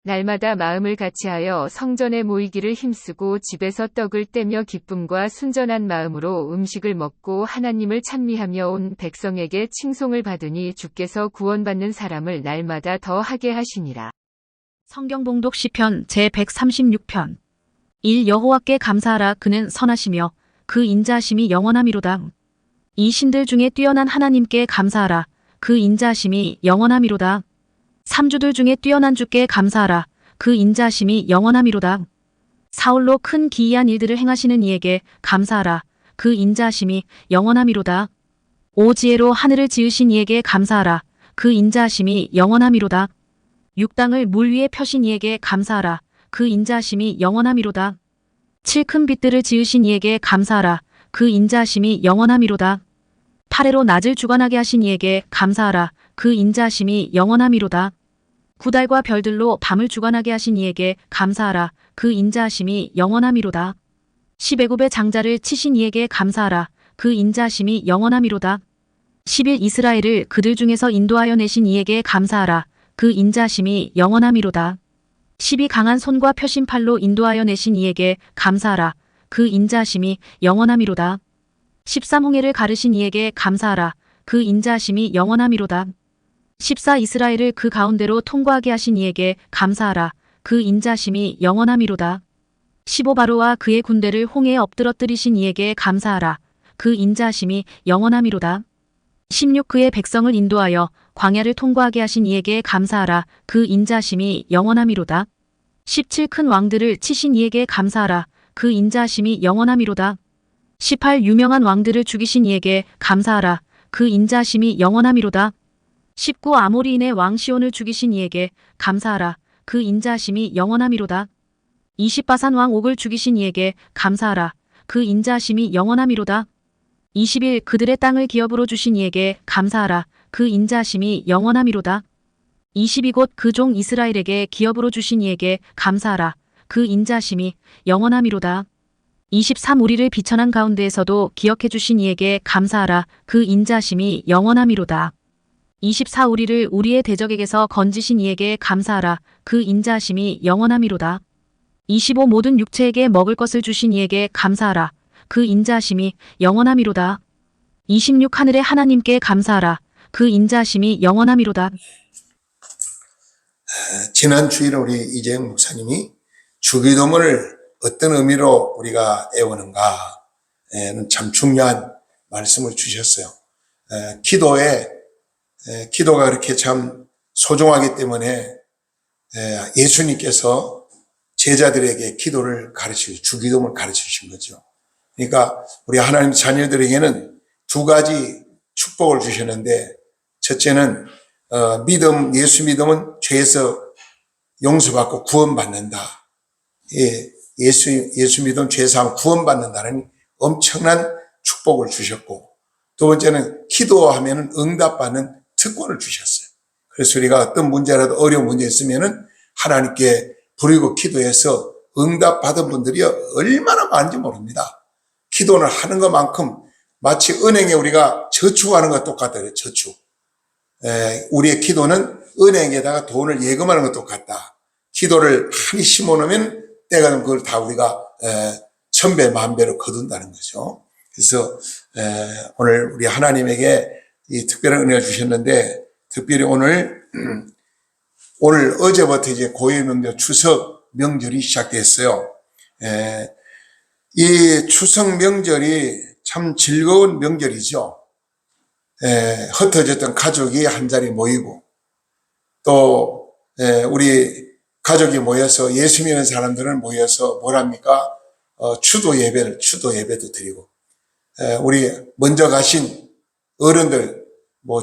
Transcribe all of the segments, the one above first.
날마다 마음을 같이하여 성전에 모이기를 힘쓰고 집에서 떡을 떼며 기쁨과 순전한 마음으로 음식을 먹고 하나님을 찬미하며 온 백성에게 칭송을 받으니 주께서 구원받는 사람을 날마다 더 하게 하시니라. 성경 봉독 시편 제136편 1. 여호와께 감사하라. 그는 선하시며 그 인자하심이 영원하미로다. 이 신들 중에 뛰어난 하나님께 감사하라. 그 인자하심이 영원하미로다. 삼주들 중에 뛰어난 주께 감사하라. 그 인자하심이 영원하미로다. 사울로 큰 기이한 일들을 행하시는 이에게 감사하라. 그 인자하심이 영원하미로다. 오지혜로 하늘을 지으신 이에게 감사하라. 그 인자하심이 영원하미로다. 육당을 물 위에 펴신 이에게 감사하라. 그 인자하심이 영원하미로다. 칠 큰 빛들을 지으신 이에게 감사하라. 그 인자하심이 영원하미로다. 파래로 낮을 주관하게 하신 이에게 감사하라. 그 인자하심이 영원하미로다. 구달과 별들로 밤을 주관하게 하신 이에게 감사하라. 그 인자하심이 영원하미로다. 십애굽의 장자를 치신 이에게 감사하라. 그 인자하심이 영원하미로다. 10일 이스라엘을 그들 중에서 인도하여 내신 이에게 감사하라. 그 인자하심이 영원하미로다. 10이 강한 손과 펴신 팔로 인도하여 내신 이에게 감사하라. 그 인자하심이 영원하미로다. 13홍해를 가르신 이에게 감사하라. 그 인자하심이 영원하미로다. 14 이스라엘을 그 가운데로 통과하게 하신 이에게 감사하라. 그 인자하심이 영원하미로다. 15 바로와 그의 군대를 홍해에 엎드러뜨리신 이에게 감사하라. 그 인자하심이 영원하미로다. 16 그의 백성을 인도하여 광야를 통과하게 하신 이에게 감사하라. 그 인자하심이 영원하미로다. 17 큰 왕들을 치신 이에게 감사하라. 그 인자하심이 영원하미로다. 18 유명한 왕들을 죽이신 이에게 감사하라. 그 인자하심이 영원하미로다. 19 아모리인의 왕 시온을 죽이신 이에게 감사하라. 그 인자하심이 영원하미로다. 20 바산 왕 옥을 죽이신 이에게 감사하라. 그 인자하심이 영원하미로다. 21 그들의 땅을 기업으로 주신 이에게 감사하라. 그 인자하심이 영원하미로다. 22 곧 그 종 이스라엘에게 기업으로 주신 이에게 감사하라. 그 인자하심이 영원하미로다. 23 우리를 비천한 가운데에서도 기억해 주신 이에게 감사하라. 그 인자하심이 영원하미로다. 24 우리를 우리의 대적에게서 건지신 이에게 감사하라. 그 인자하심이 영원하미로다. 25 모든 육체에게 먹을 것을 주신 이에게 감사하라. 그 인자하심이 영원하미로다. 26 하늘의 하나님께 감사하라. 그 인자하심이 영원하미로다. 지난 주일에 우리 이재영 목사님이 주기도문을 어떤 의미로 우리가 애우는가는 참 중요한 말씀을 주셨어요. 기도가 그렇게 참 소중하기 때문에 예수님께서 제자들에게 기도를 주기도문을 가르쳐 주신 거죠. 그러니까 우리 하나님 자녀들에게는 두 가지 축복을 주셨는데, 첫째는 예수 믿음은 죄에서 용서받고 구원받는다. 예수 믿음 죄사함 구원받는다는 엄청난 축복을 주셨고, 두 번째는 기도하면 응답받는 특권을 주셨어요. 그래서 우리가 어떤 문제라도 어려운 문제 있으면은 하나님께 부르고 기도해서 응답받은 분들이 얼마나 많은지 모릅니다. 기도를 하는 것만큼 마치 은행에 우리가 저축하는 것 똑같아요. 저축. 우리의 기도는 은행에다가 돈을 예금하는 것 똑같다. 기도를 많이 심어놓으면 때가 되면 그걸 다 우리가 천배 만배로 거둔다는 거죠. 그래서 오늘 우리 하나님에게 이 특별한 은혜를 주셨는데, 특별히 오늘 어제부터 이제 고유 명절 추석 명절이 시작됐어요. 이 추석 명절이 참 즐거운 명절이죠. 흩어졌던 가족이 한 자리 모이고, 또 우리 가족이 모여서 예수 믿는 사람들은 모여서 추도 예배도 드리고, 우리 먼저 가신 어른들,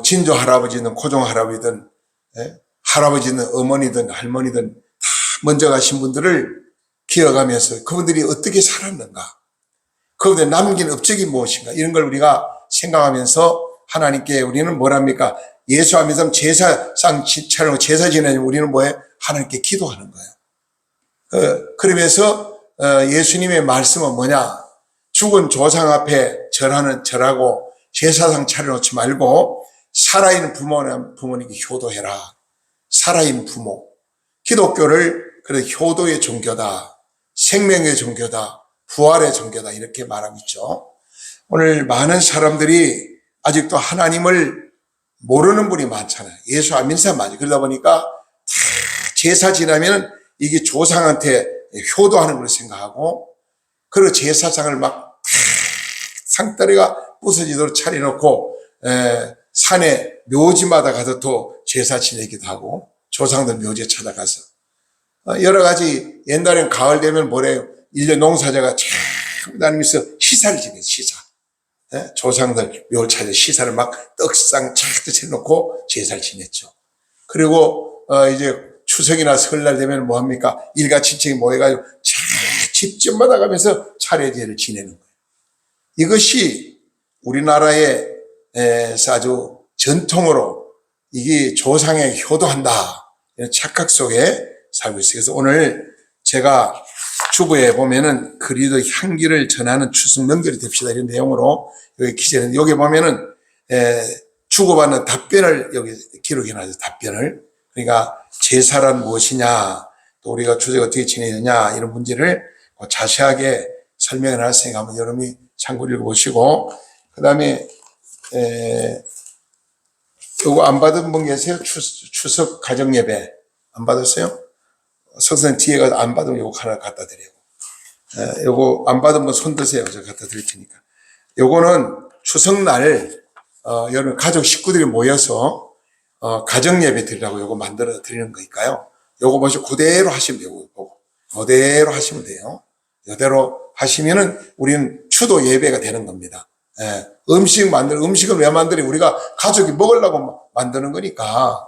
진조 할아버지든 고종 할아버지든 할아버지든 어머니든 할머니든 다 먼저 가신 분들을 기억하면서 그분들이 어떻게 살았는가, 그분들 남긴 업적이 무엇인가, 이런 걸 우리가 생각하면서 하나님께 우리는 예수 안 믿으면 제사상 차려놓고 제사 지내면 우리는 하나님께 기도하는 거예요. 그러면서 예수님의 말씀은 뭐냐? 죽은 조상 앞에 절하고 제사상 차려놓지 말고 살아있는 부모님께 효도해라. 살아있는 부모. 기독교를 그래 효도의 종교다, 생명의 종교다, 부활의 종교다 이렇게 말하고 있죠. 오늘 많은 사람들이 아직도 하나님을 모르는 분이 많잖아요. 예수 안 믿는 사람 많죠. 그러다 보니까 다 제사 지나면 이게 조상한테 효도하는 걸 생각하고, 그리고 제사상을 막 상다리가 부서지도록 차려놓고 산에 묘지마다 가서 또 제사 지내기도 하고, 조상들 묘지에 찾아가서 여러 가지. 옛날엔 가을 되면 뭐래요? 1년 농사자가 쫙 다니면서 시사를 지내요. 시사. 조상들 묘를 찾아 시사를 막 떡상 착 차려놓고 제사를 지냈죠. 그리고 이제 추석이나 설날 되면 뭐합니까? 일가 친척이 모여가지고 집집마다 가면서 차례제를 지내는 거예요. 이것이 우리나라의 아주 전통으로 이게 조상에 효도한다 이런 착각 속에 살고 있어요. 그래서 오늘 제가 주보에 보면은 그리도 향기를 전하는 추석 명절이 됩시다 이런 내용으로 여기 기재했는데, 여기 보면은 주고받는 답변을 여기 기록해놔서 답변을, 그러니까 제사란 무엇이냐, 또 우리가 추석 어떻게 지내느냐 이런 문제를 자세하게 설명해 놨으니까 한번 여러분이 참고를 읽어보시고, 그 다음에 요거 안 받은 분 계세요? 추석 가정예배 안 받았어요? 석선 뒤에 가서 안 받으면 요거 하나 갖다 드리고, 요거 안 받은 분 손 드세요. 제가 갖다 드릴 테니까. 요거는 추석날 여러분 가족 식구들이 모여서 가정예배 드리라고 요거 만들어 드리는 거니까요. 요거 보시고 그대로 하시면 되고, 그대로 하시면 돼요. 이대로 하시면은 우리는 추도 예배가 되는 겁니다. 음식을 왜 만들어요? 우리가 가족이 먹으려고 만드는 거니까.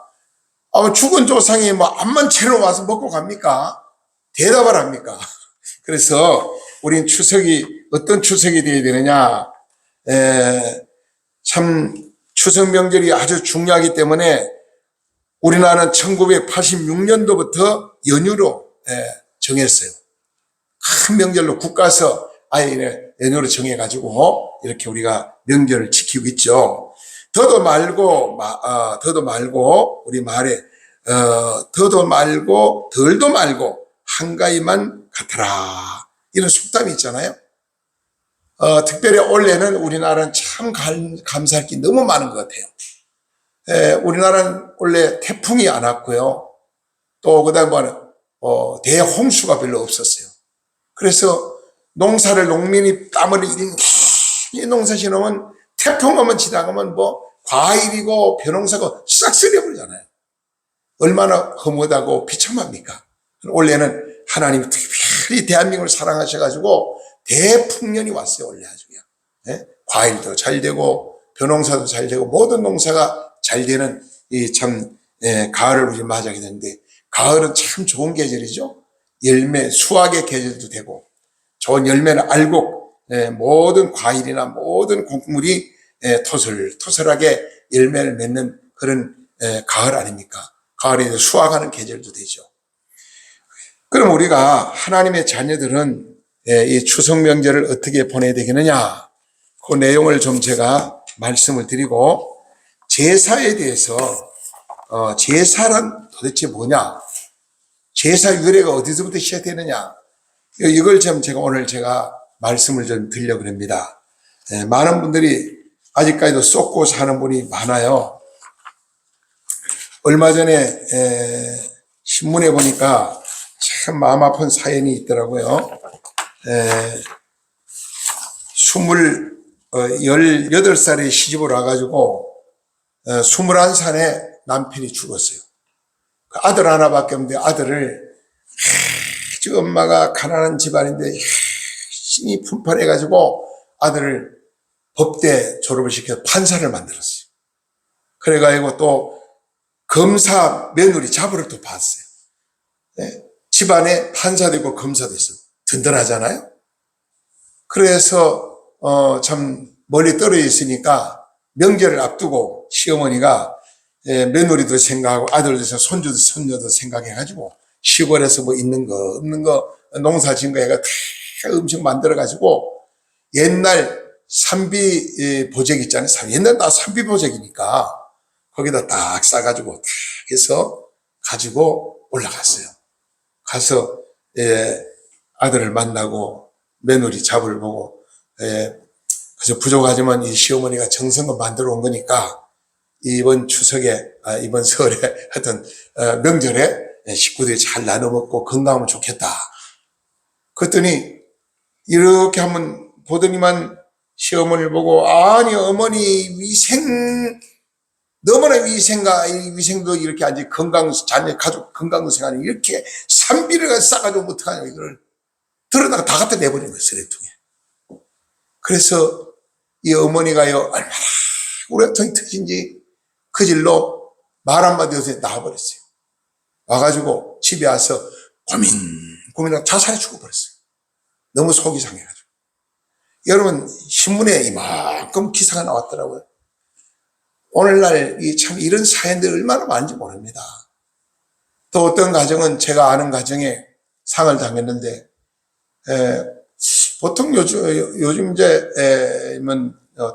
죽은 조상이 뭐 암만 채로 와서 먹고 갑니까? 대답을 합니까? 그래서 우린 추석이 어떤 추석이 되어야 되느냐? 참 추석 명절이 아주 중요하기 때문에 우리나라는 1986년도부터 연휴로 정했어요. 큰 명절로 국가서 아예 연휴로 정해가지고 이렇게 우리가 명절을 지키고 있죠. 더도 말고 우리 말에 더도 말고 덜도 말고 한가위만 같아라 이런 속담이 있잖아요. 특별히 올해는 우리나라는 참 감사할 게 너무 많은 것 같아요. 우리나라는 원래 태풍이 안 왔고요. 또 그다음에 대홍수가 별로 없었어요. 그래서 농민이 땀을 이 농사 지으면 태풍 오면 지나가면 과일이고 벼농사고 싹 쓸려버리잖아요. 얼마나 허무하다고 비참합니까? 올해는 하나님이 특별히 대한민국을 사랑하셔가지고 대풍년이 왔어요. 원래 아주 그냥. 과일도 잘 되고 벼농사도 잘 되고 모든 농사가 잘 되는 이 참 가을을 우리 맞이하게 되는데, 가을은 참 좋은 계절이죠. 열매, 수확의 계절도 되고 좋은 열매는 알곡, 모든 과일이나 모든 곡물이 토설토설하게 열매를 맺는 그런 가을 아닙니까? 가을에 수확하는 계절도 되죠. 그럼 우리가 하나님의 자녀들은 이 추석 명절을 어떻게 보내야 되겠느냐? 그 내용을 좀 제가 말씀을 드리고, 제사에 대해서 제사란 도대체 뭐냐? 제사 유래가 어디서부터 시작되느냐? 이걸 좀 오늘 제가 말씀을 좀 드리려고 합니다. 많은 분들이 아직까지도 쏟고 사는 분이 많아요. 얼마 전에 신문에 보니까 참 마음 아픈 사연이 있더라고요. 18살에 시집을 와가지고 21살에 남편이 죽었어요. 그 아들 하나밖에 없는데 아들을 아주 엄마가 가난한 집안인데 신이 분팔해가지고 아들을 법대 졸업을 시켜 판사를 만들었어요. 그래가지고 또 검사 며느리 잡으러 또 봤어요. 집안에 판사도 있고 검사도 있어요. 든든하잖아요. 그래서 참 멀리 떨어져 있으니까 명절을 앞두고 시어머니가 며느리도 생각하고 아들도 손주도 손녀도 생각해가지고 시골에서 뭐 있는 거 없는 거 농사 지은 거 해가 다 음식 만들어가지고 옛날 산비 보재기 있잖아요. 옛날 다 산비 보재기니까 거기다 딱 싸가지고 딱 해서 가지고 올라갔어요. 가서 아들을 만나고 며느리 잡을 보고 그래서 부족하지만 이 시어머니가 정성껏 만들어 온 거니까 이번 추석에 이번 설에 하여튼 명절에 식구들이 잘 나눠 먹고 건강하면 좋겠다. 그랬더니 이렇게 한번 보더니만 시어머니를 보고 아니 어머니 위생 너무나 위생과 이 위생도 이렇게 아직 자녀 가족 건강도 생각하니 이렇게 산비를 싸가지고 어떡하냐 이걸 들어다가 다 갖다 내버린 거예요 쓰레기통에. 그래서 이 어머니가요 얼마나 우레통이 터진지 그 질로 말 한마디 없이 나와버렸어요. 와가지고 집에 와서 고민하다 자살해 죽어버렸어요. 너무 속이 상해가지고. 여러분 신문에 이만큼 기사가 나왔더라고요. 오늘날 참 이런 사연들 얼마나 많은지 모릅니다. 또 어떤 가정은 제가 아는 가정에 상을 당했는데 보통 요즘 이제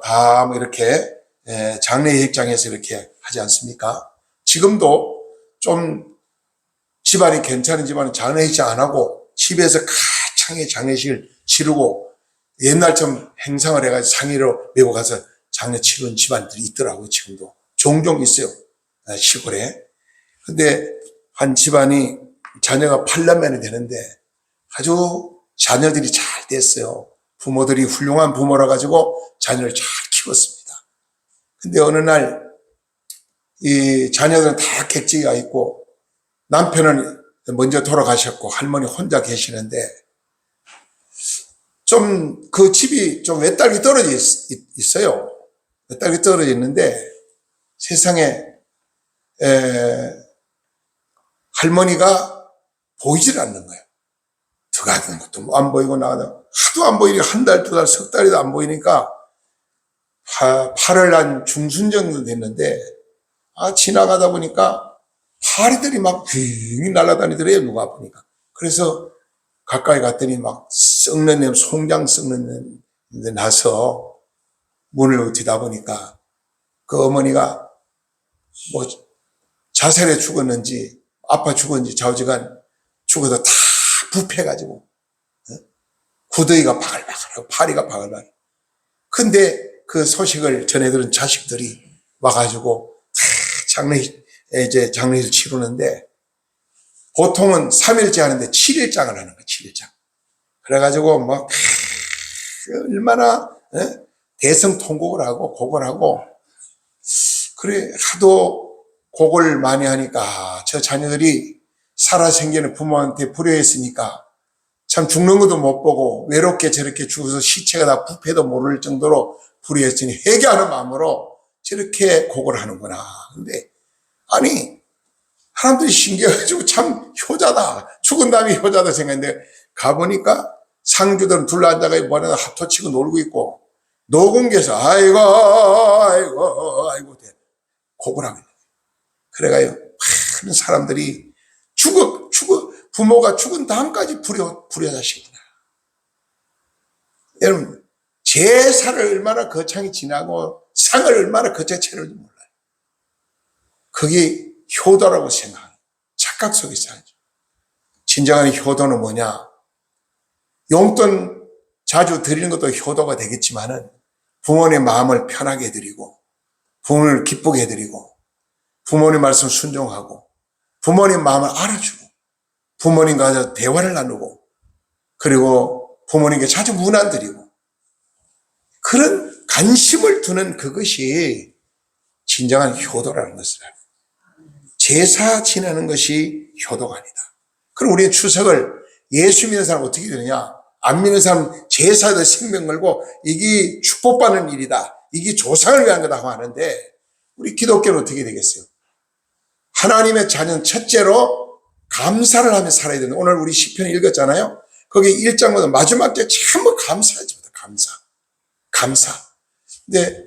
다 뭐 이렇게 장례식장에서 이렇게 하지 않습니까? 지금도 좀 집안이 괜찮은 집안은 장례식장 안 하고 집에서 가창에 장례식을 치르고 옛날처럼 행상을 해가지고 상의로 메고 가서 장례 치르는 집안들이 있더라고요. 지금도 종종 있어요. 시골에. 근데 한 집안이 자녀가 8남매나 되는데 아주 자녀들이 잘 됐어요. 부모들이 훌륭한 부모라 가지고 자녀를 잘 키웠습니다. 근데 어느 날 이 자녀들은 다 객지가 있고 남편은 먼저 돌아가셨고 할머니 혼자 계시는데 좀 그 집이 좀 외딴이 떨어져 있어요. 외딴이 떨어져 있는데 세상에 할머니가 보이질 않는 거예요. 들어가는 것도 안 보이고 나가다 하도 안 보이니까 한 달, 두 달, 석 달이도 안 보이니까 8월 한 중순 정도 됐는데 지나가다 보니까 파리들이 막 빙 날아다니더래요. 누가 보니까. 그래서 가까이 갔더니 막 썩는 냄새, 송장 썩는 냄새 나서 문을 뒤다 보니까 그 어머니가 뭐 자살해 죽었는지 아파 죽었는지 좌우지간 죽어서 다 부패가지고 구더기가 바글바글하고 파리가 바글바글. 근데 그 소식을 전해들은 자식들이 와가지고 장례를 치르는데 보통은 3일째 하는데 7일장을 하는 거예요. 7일장. 그래가지고 막 얼마나 대성통곡을 하고 곡을 하고 그래 하도 곡을 많이 하니까 저 자녀들이 살아생기는 부모한테 불효했으니까 참 죽는 것도 못 보고 외롭게 저렇게 죽어서 시체가 다 부패도 모를 정도로 불효했으니 회개하는 마음으로 저렇게 곡을 하는구나. 근데 아니 사람들이 신기해가지고 참 효자다. 죽은 다음에 효자다 생각했는데 가보니까 상주들은 둘러앉아가지고 머리에다 합토 치고 놀고 있고 노공개에서 아이고 곡을 하고 있는 거예요. 그래가요 많은 사람들이 부모가 죽은 다음까지 불효자시구나. 여러분 제사를 얼마나 거창히 지나고 상을 얼마나 거창히 차려는지 몰라요. 그게 효도라고 생각하는 착각 속에 살죠. 진정한 효도는 뭐냐? 용돈 자주 드리는 것도 효도가 되겠지만은 부모님 마음을 편하게 해드리고 부모님을 기쁘게 해드리고 부모님 말씀 순종하고 부모님 마음을 알아주고 부모님과 대화를 나누고 그리고 부모님께 자주 문안 드리고 그런 관심을 두는 그것이 진정한 효도라는 것을 알고 제사 지내는 것이 효도가 아니다. 그럼 우리는 추석을 예수 믿는 사람 어떻게 되느냐? 안 믿는 사람 제사에다 생명 걸고 이게 축복받는 일이다. 이게 조상을 위한 거다 하는데 우리 기독교는 어떻게 되겠어요? 하나님의 자녀는 첫째로 감사를 하며 살아야 되는데 오늘 우리 시편 읽었잖아요. 거기 1장보다 마지막 때 전부 감사하지 못해. 감사. 근데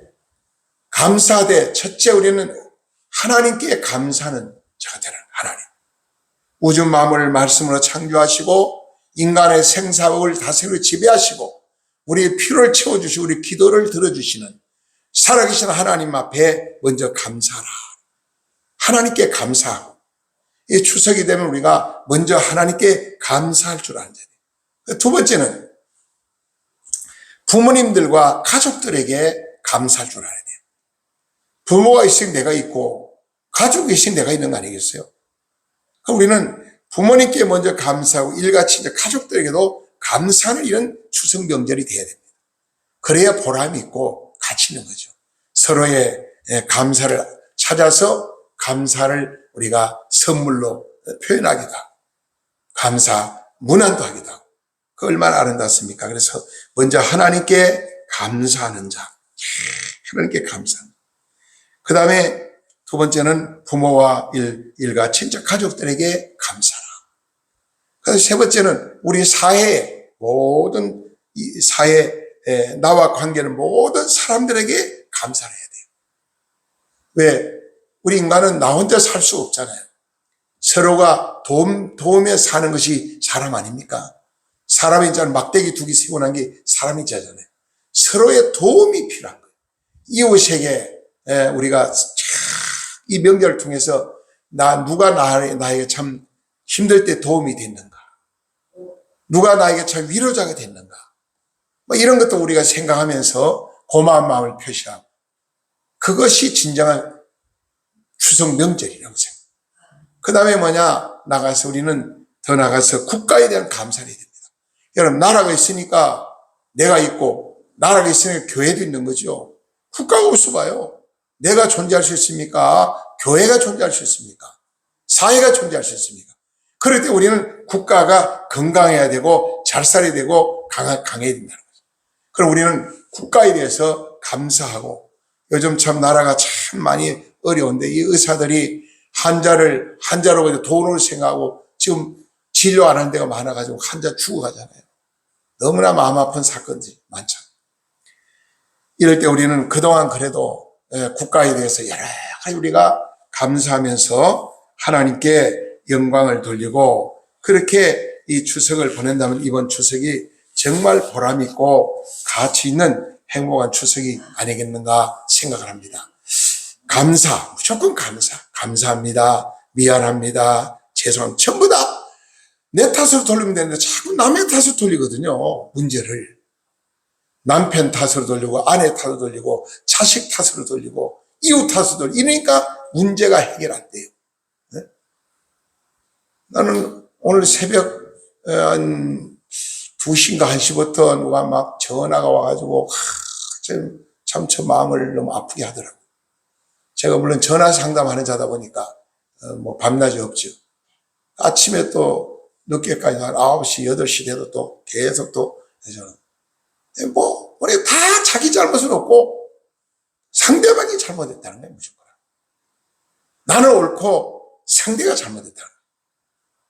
감사되 첫째 우리는 하나님께 감사하는 자가 되는 하나님. 우주 만물을 말씀으로 창조하시고 인간의 생사복을 다스리고 지배하시고 우리의 필요를 채워주시고 우리 기도를 들어주시는 살아계신 하나님 앞에 먼저 감사하라. 하나님께 감사하고 이 추석이 되면 우리가 먼저 하나님께 감사할 줄 알아야 돼요. 두 번째는 부모님들과 가족들에게 감사할 줄 알아야 돼요. 부모가 있으면 내가 있고 가족이 있으면 내가 있는 거 아니겠어요? 그럼 우리는 부모님께 먼저 감사하고 일같이 이제 가족들에게도 감사하는 이런 추석 명절이 돼야 됩니다. 그래야 보람이 있고 가치 있는 거죠. 서로의 감사를 찾아서 감사를 우리가 선물로 표현하기도 하고 감사 문안도 하기도 하고 그 얼마나 아름답습니까? 그래서 먼저 하나님께 감사하는 자, 하나님께 감사하는 자. 그 다음에 두 번째는 부모와 일가 친척 가족들에게 감사라. 그래서 세 번째는 우리 사회의 모든 이 사회 나와 관계는 모든 사람들에게 감사를 해야 돼요. 왜? 우리 인간은 나 혼자 살 수 없잖아요. 서로가 도우며 사는 것이 사람 아닙니까? 사람이 있잖아요. 막대기 두 개 세고 난 게 사람이 있잖아요. 서로의 도움이 필요한 거예요. 이웃에게 우리가 이 명절을 통해서 누가 나에게 참 힘들 때 도움이 됐는가? 누가 나에게 참 위로자가 됐는가? 뭐 이런 것도 우리가 생각하면서 고마운 마음을 표시하고 그것이 진정한 추석 명절이라고 생각합니다. 그 다음에 우리는 더 나가서 국가에 대한 감사를 해야 됩니다. 여러분, 나라가 있으니까 내가 있고, 나라가 있으니까 교회도 있는 거죠. 국가가 없어봐요. 내가 존재할 수 있습니까? 교회가 존재할 수 있습니까? 사회가 존재할 수 있습니까? 그럴 때 우리는 국가가 건강해야 되고, 잘 살아야 되고, 강해야 된다는 거죠. 그럼 우리는 국가에 대해서 감사하고, 요즘 참 나라가 참 많이 어려운데, 이 의사들이 환자로 돈을 생각하고, 지금 진료 안 하는 데가 많아가지고 환자 죽어가잖아요. 너무나 마음 아픈 사건들이 많죠. 이럴 때 우리는 그동안 그래도 국가에 대해서 여러 가지 우리가 감사하면서 하나님께 영광을 돌리고 그렇게 이 추석을 보낸다면 이번 추석이 정말 보람 있고 가치 있는 행복한 추석이 아니겠는가 생각을 합니다. 감사, 무조건 감사합니다. 미안합니다. 죄송합니다. 전부 다 내 탓으로 돌리면 되는데 자꾸 남의 탓으로 돌리거든요. 문제를. 남편 탓으로 돌리고 아내 탓으로 돌리고 자식 탓으로 돌리고 이웃 탓으로 돌리고 이러니까 문제가 해결 안 돼요. 네? 나는 오늘 새벽 한 2시인가 1시부터 누가 막 전화가 와가지고 참 저 마음을 너무 아프게 하더라고요. 제가 물론 전화 상담하는 자다 보니까 뭐 밤낮이 없죠. 아침에 또 늦게까지 한 9시, 8시 돼도 또 계속 또 저는 우리 다 자기 잘못은 없고 상대방이 잘못했다는 거예요, 무조건. 나는 옳고 상대가 잘못했다는 거예요.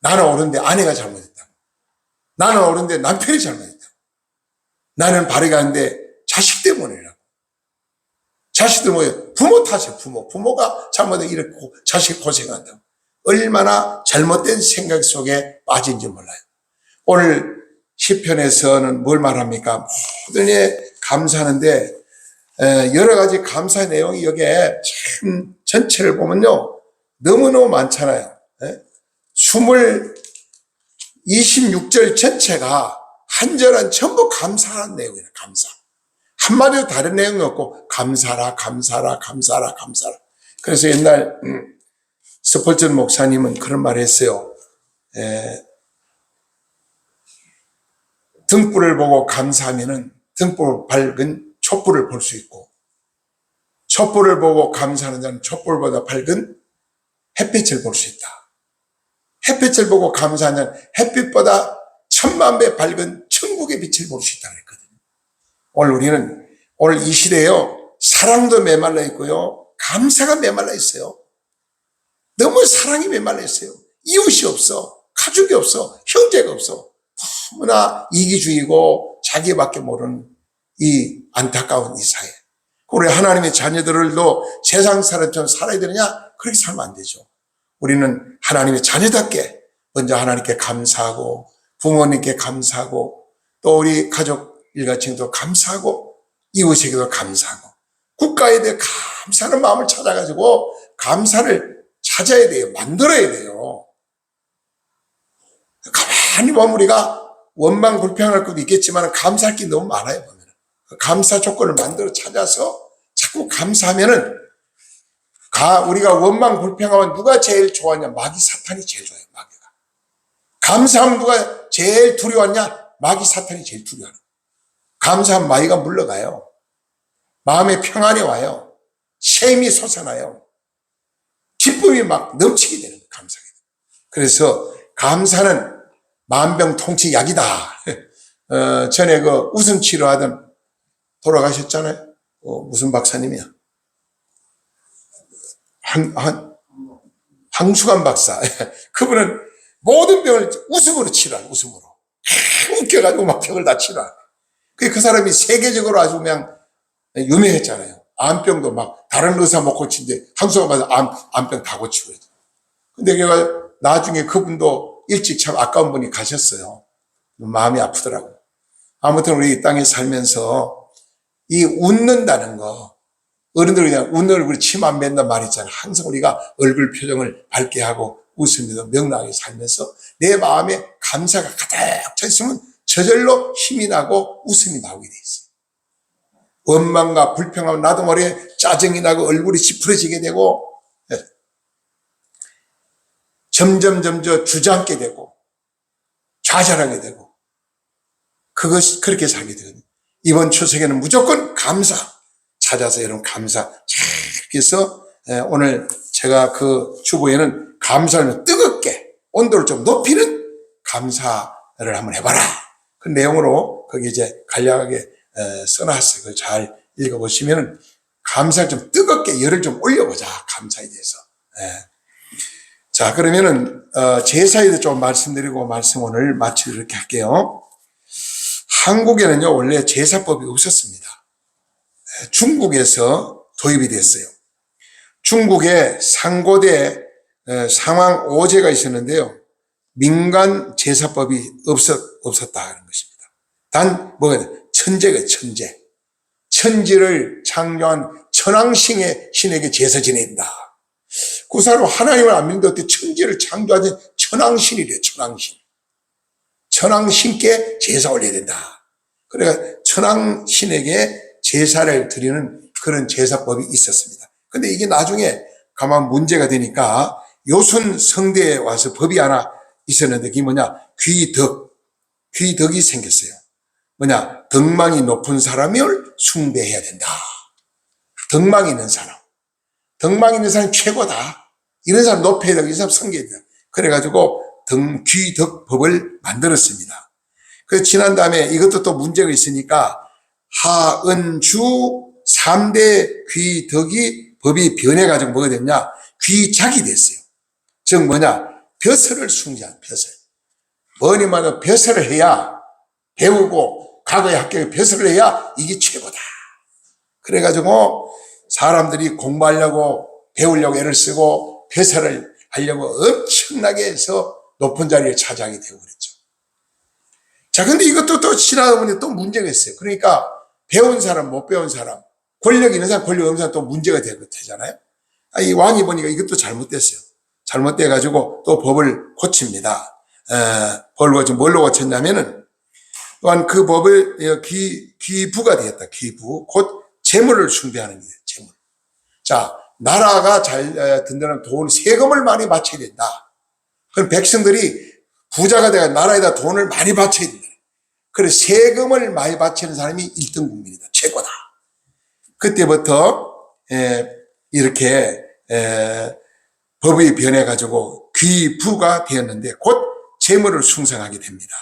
나는 옳은데 아내가 잘못했다는 거예요. 나는 옳은데 남편이 잘못했다는 거예요. 나는 바르게 하는데 자식 때문이라고. 자식들 뭐예요? 부모 탓이에요, 부모가 잘못해 이렇게 자식 고생한다고. 얼마나 잘못된 생각 속에 빠진지 몰라요. 오늘 시편에서는 뭘 말합니까? 모든 일 감사하는데 여러 가지 감사의 내용이 여기에 참 전체를 보면요 너무너무 많잖아요. 26절 전체가 한 절은 전부 감사한 내용이에요. 감사. 한마디로 다른 내용이 없고 감사라. 그래서 옛날 스펄전 목사님은 그런 말을 했어요. 등불을 보고 감사하면은 등불 밝은 촛불을 볼 수 있고 촛불을 보고 감사하는 자는 촛불보다 밝은 햇빛을 볼 수 있다. 햇빛을 보고 감사하는 자는 햇빛보다 10,000배 밝은 천국의 빛을 볼 수 있다고 했거든요. 오늘 이 시대에요. 사랑도 메말라 있고요. 감사가 메말라 있어요. 너무 사랑이 메말라 있어요. 이웃이 없어. 가족이 없어. 형제가 없어. 너무나 이기주의고 자기밖에 모르는 이 안타까운 이 사회. 우리 하나님의 자녀들도 세상 사람처럼 살아야 되느냐? 그렇게 살면 안 되죠. 우리는 하나님의 자녀답게 먼저 하나님께 감사하고 부모님께 감사하고 또 우리 가족 일가친구도 감사하고 이웃에게도 감사하고 국가에 대해 감사하는 마음을 찾아가지고 감사를 찾아야 돼요. 만들어야 돼요. 가만히 보면 우리가 원망 불평할 것도 있겠지만 감사할 게 너무 많아요. 보면 감사 조건을 만들어 찾아서 자꾸 감사하면은 우리가 원망 불평하면 누가 제일 좋아하냐? 마귀 사탄이 제일 좋아요. 마귀가. 감사하면 누가 제일 두려웠냐? 마귀 사탄이 제일 두려워요. 감사하면 마귀가 물러가요. 마음의 평안이 와요. 셈이 솟아나요. 기쁨이 막 넘치게 되는 거예요. 감사하게. 그래서 감사는 만병통치 약이다. 전에 그 웃음 치료하던 돌아가셨잖아요. 무슨 박사님이야? 황수관 박사. 그분은 모든 병을 웃음으로 치료하는, 웃음으로. 웃겨가지고 막 병을 다 치료하는. 그 사람이 세계적으로 아주 그냥 유명했잖아요. 암병도 막 다른 의사 못 고치는데 황수관 박사 암병 다 고치고 그랬죠. 근데 걔가 나중에 그분도 일찍 참 아까운 분이 가셨어요. 마음이 아프더라고요. 아무튼 우리 이 땅에 살면서 이 웃는다는 거, 어른들이 그냥 웃는 얼굴에 침 안 뱉는단 말 있잖아요. 항상 우리가 얼굴 표정을 밝게 하고 웃으면서 명랑하게 살면서 내 마음에 감사가 가득 차 있으면 저절로 힘이 나고 웃음이 나오게 돼 있어요. 원망과 불평하면 나도 모르게 짜증이 나고 얼굴이 찌푸려지게 되고 점점 주저앉게 되고 좌절하게 되고 그렇게 살게 되거든요. 이번 추석에는 무조건 감사 찾아서 여러분 감사 잘 해서 오늘 제가 그 주보에는 감사를 뜨겁게 온도를 좀 높이는 감사를 한번 해봐라. 그 내용으로 거기 이제 간략하게 써놨어요. 그걸 잘 읽어보시면 감사를 좀 뜨겁게 열을 좀 올려보자. 감사에 대해서. 자, 그러면은 제사에 대해서 좀 말씀드리고 말씀 오늘 마치도록 이렇게 할게요. 한국에는요 원래 제사법이 없었습니다. 중국에서 도입이 됐어요. 중국에 상고대 상왕 5제가 있었는데요. 민간 제사법이 없었다 하는 것입니다. 단 천재가 천재. 천지를 창조한 천왕신의 신에게 제사 지낸다. 그 사람 하나님을 안 믿는데 어떻게 천지를 창조하신 천왕신이래요. 천왕신. 천왕신께 제사 올려야 된다. 그러니까 천왕신에게 제사를 드리는 그런 제사법이 있었습니다. 근데 이게 나중에 가만 문제가 되니까 요순 성대에 와서 법이 하나 있었는데 그게 뭐냐? 귀덕이 생겼어요. 뭐냐? 덕망이 높은 사람을 숭배해야 된다. 덕망이 있는 사람. 덕망이 있는 사람이 최고다. 이런 사람 높여야 되고, 이런 사람 섬겨야 된다. 그래가지고 귀덕법을 만들었습니다. 그래서 지난 다음에 이것도 또 문제가 있으니까 하은주 3대 귀덕이 법이 변해가지고 뭐가 됐냐? 귀작이 됐어요. 즉 뭐냐? 벼슬을 숭배한 벼슬. 뭐니 말이야 벼슬을 해야 배우고 과거에 합격에 벼슬을 해야 이게 최고다. 그래가지고 사람들이 공부하려고 배우려고 애를 쓰고 벼슬을 하려고 엄청나게 해서 높은 자리에 차지하게 되고 그랬죠. 자, 근데 이것도 또 지나다 보니 또 문제가 있어요. 그러니까 배운 사람, 못 배운 사람, 권력 있는 사람, 권력 없는 사람 또 문제가 되잖아요. 이 왕이 보니까 이것도 잘못됐어요. 잘못돼가지고 또 법을 고칩니다. 법을 고쳐 뭘로 고쳤냐면은 또한 그 법을 귀부가 되었다. 귀부. 곧 재물을 숭배하는 거예요. 재물. 자, 나라가 잘 든다는 돈, 세금을 많이 바쳐야 된다. 그럼 백성들이 부자가 돼가 나라에다 돈을 많이 바쳐야 된다. 그래서 세금을 많이 바치는 사람이 1등 국민이다. 최고다. 그때부터 이렇게 법이 변해가지고 귀부가 되었는데 곧 재물을 숭상하게 됩니다.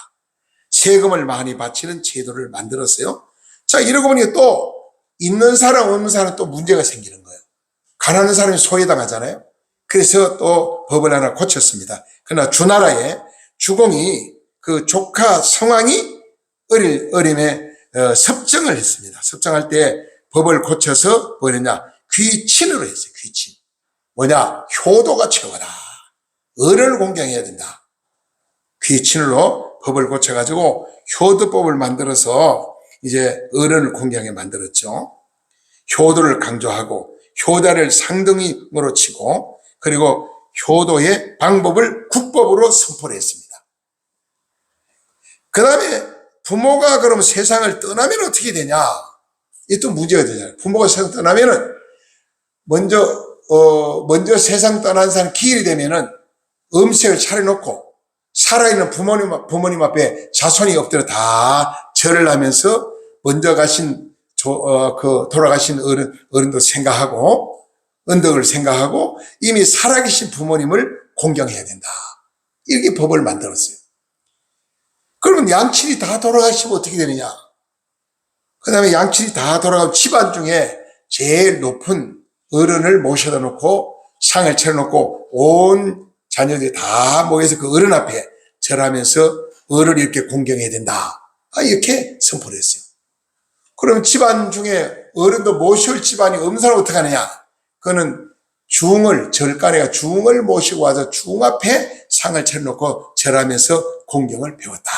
세금을 많이 바치는 제도를 만들었어요. 자, 이러고 보니까 또 있는 사람 없는 사람 또 문제가 생기는 거예요. 가난한 사람이 소외당하잖아요. 그래서 또 법을 하나 고쳤습니다. 그러나 주나라에 주공이 그 조카 성왕이 어림에 섭정을 했습니다. 섭정할 때 법을 고쳐서 뭐랬냐? 귀친으로 했어요. 귀친. 뭐냐? 효도가 최고다. 어른을 공경해야 된다. 귀친으로 법을 고쳐가지고 효도법을 만들어서 이제 어른을 공경하게 만들었죠. 효도를 강조하고 효다를 상등임으로 치고 그리고 효도의 방법을 국법으로 선포를 했습니다. 그 다음에 부모가 그럼 세상을 떠나면 어떻게 되냐? 이게 또 문제가 되잖아요. 부모가 세상 떠나면은 먼저 세상 떠난 사람 기일이 되면은 음식을 차려놓고 살아있는 부모님 앞에 자손이 엎드려 다 절을 하면서 먼저 가신 돌아가신 어른도 생각하고 언덕을 생각하고 이미 살아계신 부모님을 공경해야 된다. 이렇게 법을 만들었어요. 그러면 양친이 다 돌아가시면 어떻게 되느냐? 그 다음에 양친이 다 돌아가면 집안 중에 제일 높은 어른을 모셔다 놓고 상을 차려놓고 온 자녀들이 다 모여서 그 어른 앞에 절하면서 어른을 이렇게 공경해야 된다. 이렇게 선포를 했어요. 그럼 집안 중에 어른도 모실 집안이 없는 사람은 어떻게 하느냐? 그거는 절간에가 중을 모시고 와서 중 앞에 상을 차려놓고 절하면서 공경을 배웠다.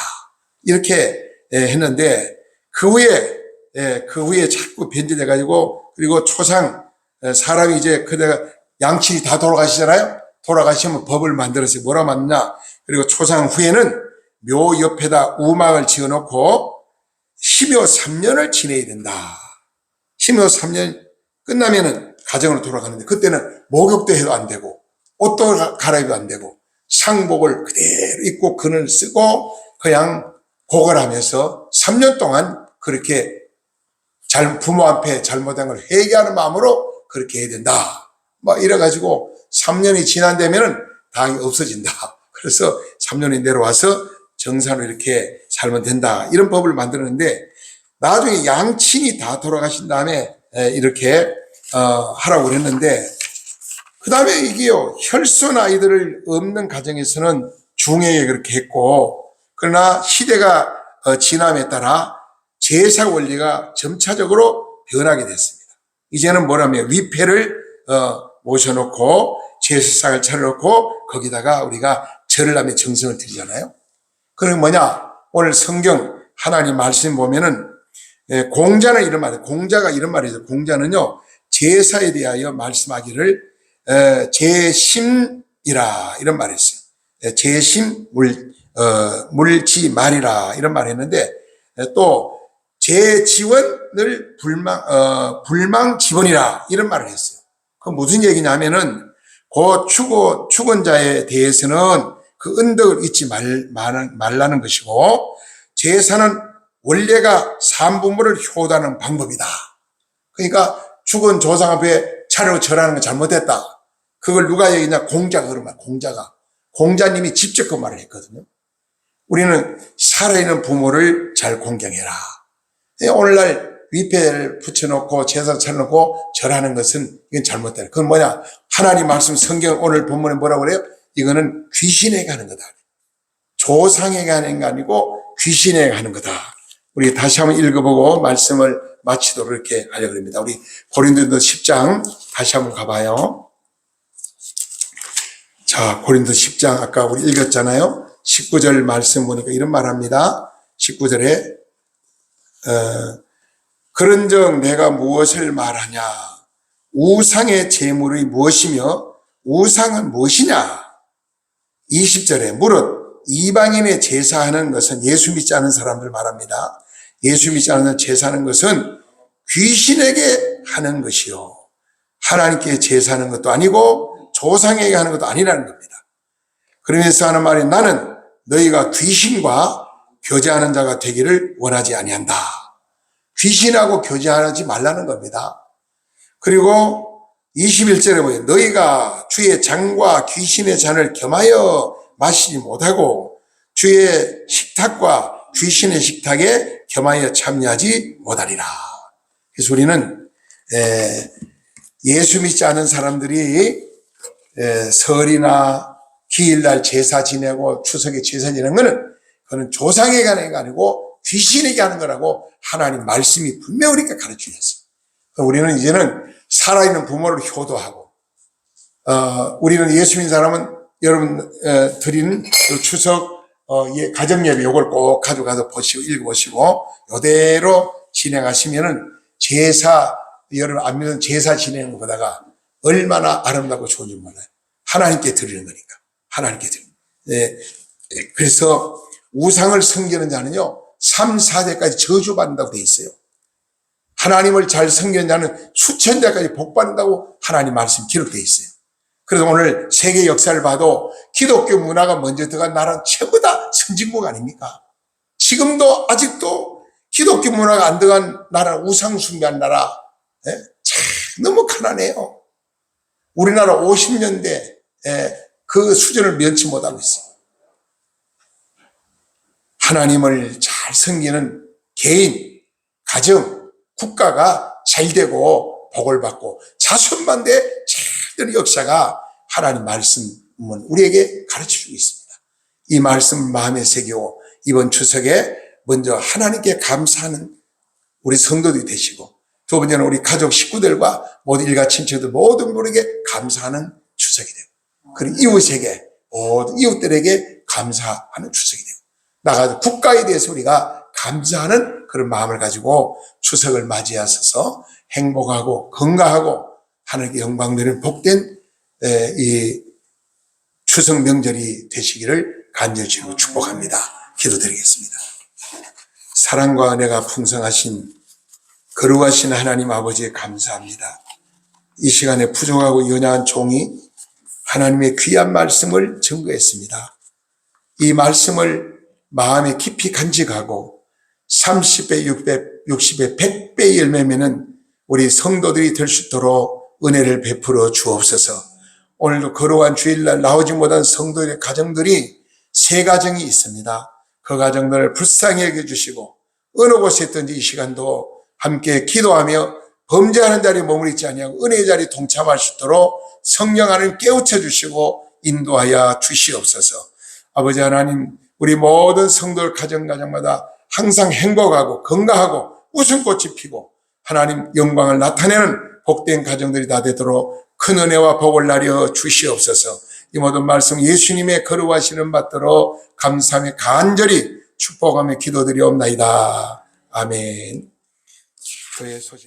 이렇게 했는데 그 후에 자꾸 변질돼가지고 그리고 초상 사람이 이제 그대가 양친이 다 돌아가시잖아요. 돌아가시면 법을 만들었어요. 뭐라 만드냐? 그리고 초상 후에는 묘 옆에다 우망을 지어놓고 심요 3년을 지내야 된다. 심요 3년 끝나면은 가정으로 돌아가는데 그때는 목욕도 해도 안 되고 옷도 갈아입어도 안 되고 상복을 그대로 입고 그늘 쓰고 그냥 고걸하면서 3년 동안 그렇게 부모 앞에 잘못한 걸 회개하는 마음으로 그렇게 해야 된다. 이래가지고 3년이 지난다면은 당이 없어진다. 그래서 3년이 내려와서 정상으로 이렇게 살면 된다. 이런 법을 만들었는데 나중에 양친이 다 돌아가신 다음에 이렇게 하라고 그랬는데 그 다음에 이게요 혈손 아이들을 없는 가정에서는 중에게 그렇게 했고 그러나 시대가 지남에 따라 제사 원리가 점차적으로 변하게 됐습니다. 이제는 뭐라면 위패를 모셔놓고 제사상을 차려놓고 거기다가 우리가 절을 하며 정성을 드리잖아요. 그럼 뭐냐? 오늘 성경 하나님 말씀 보면은 공자는 이런 말이에요. 공자가 이런 말이죠. 공자는요 제사에 대하여 말씀하기를 제심이라 이런 말을 했어요. 제심 물지 말이라 이런 말을 했는데 또 제지원을 불망지원이라 이런 말을 했어요. 그 무슨 얘기냐면은 그 죽은 자에 대해서는 그 은덕을 잊지 말라는 것이고 제사는 원래가 산부모를 효도하는 방법이다. 그러니까 죽은 조상 앞에 차려 절하는 건 잘못했다. 그걸 누가 얘기냐? 공자가 그런 말. 공자님이 직접 그 말을 했거든요. 우리는 살아있는 부모를 잘 공경해라. 오늘날 위패를 붙여놓고 제사 차려놓고 절하는 것은 이건 잘못되다. 그건 뭐냐? 하나님 말씀 성경 오늘 본문에 뭐라고 그래요? 이거는 귀신에게 하는 거다. 조상에게 하는 게 아니고 귀신에게 하는 거다. 우리 다시 한번 읽어보고 말씀을 마치도록 이렇게 하려고 합니다. 우리 고린도서 10장 다시 한번 가봐요. 자, 고린도 10장 아까 우리 읽었잖아요. 19절 말씀 보니까 이런 말 합니다. 19절에 그런즉 내가 무엇을 말하냐? 우상의 제물이 무엇이며 우상은 무엇이냐? 20절에 무릇 이방인의 제사하는 것은 예수 믿지 않은 사람들 말합니다. 예수 믿지 않는 제사하는 것은 귀신에게 하는 것이요 하나님께 제사하는 것도 아니고 조상에게 하는 것도 아니라는 겁니다. 그러면서 하는 말이 나는 너희가 귀신과 교제하는 자가 되기를 원하지 아니한다. 귀신하고 교제하지 말라는 겁니다. 그리고 21절에 보면 너희가 주의 잔과 귀신의 잔을 겸하여 마시지 못하고 주의 식탁과 귀신의 식탁에 겸하여 참여하지 못하리라. 그래서 우리는 예수 믿지 않은 사람들이 설이나 기일날 제사 지내고 추석에 제사 지내는 거는 그거는 조상에게 하는 게 아니고 귀신에게 하는 거라고 하나님 말씀이 분명히 우리가 가르치셨어요. 우리는 이제는 살아있는 부모를 효도하고 우리는 예수 믿는 사람은 여러분 드리는 추석 가정예배 요걸 꼭 가져가서 보시고 읽어보시고 이대로 진행하시면은 제사 여러분 안 믿는 제사 지내는 것보다가 얼마나 아름답고 좋은지 몰라요. 하나님께 드리는 거니까 하나님께 드리는. 그래서 우상을 섬기는 자는요 3, 4대까지 저주받는다고 되어 있어요. 하나님을 잘 섬기는 자는 수천 대까지 복받는다고 하나님 말씀 기록되어 있어요. 그래서 오늘 세계 역사를 봐도 기독교 문화가 먼저 들어간 나라는 전부 다 선진국 아닙니까? 지금도 아직도 기독교 문화가 안 들어간 나라, 우상 숭배한 나라, 참 너무 가난해요. 우리나라 50년대 그 수준을 면치 못하고 있어요. 하나님을 잘 섬기는 개인, 가정, 국가가 잘 되고 복을 받고 자손만대 잘 되는 역사가 하나님 말씀은 우리에게 가르쳐주고 있습니다. 이 말씀을 마음에 새기고 이번 추석에 먼저 하나님께 감사하는 우리 성도들이 되시고 두 번째는 우리 가족 식구들과 모든 일가 친척들 모든 분에게 감사하는 추석이 되고 그리고 이웃에게 모든 이웃들에게 감사하는 추석이 되고 나가서 국가에 대해서 우리가 감사하는 그런 마음을 가지고 추석을 맞이하셔서 행복하고 건강하고 하나님께 영광 드리는 복된 이 추석 명절이 되시기를 간절히 축복합니다. 기도드리겠습니다. 사랑과 은혜가 풍성하신 거룩하신 하나님 아버지에 감사합니다. 이 시간에 부족하고 연약한 종이 하나님의 귀한 말씀을 증거했습니다. 이 말씀을 마음에 깊이 간직하고 30배, 60배, 100배의 열매면은 우리 성도들이 될 수 있도록 은혜를 베풀어 주옵소서. 오늘도 거룩한 주일날 나오지 못한 성도들의 가정들이 세 가정이 있습니다. 그 가정들을 불쌍히 여겨주시고 어느 곳에 있든지 이 시간도 함께 기도하며 범죄하는 자리에 머무르지 아니하고 은혜의 자리에 동참할 수 있도록 성령 하나님 깨우쳐 주시고 인도하여 주시옵소서. 아버지 하나님, 우리 모든 성도들 가정마다 항상 행복하고 건강하고 웃음꽃이 피고 하나님 영광을 나타내는 복된 가정들이 다 되도록 큰 은혜와 복을 나려 주시옵소서. 이 모든 말씀 예수님의 거룩하시는 받들어 감사하며 간절히 축복하며 기도드리옵나이다. 아멘. 저의 소식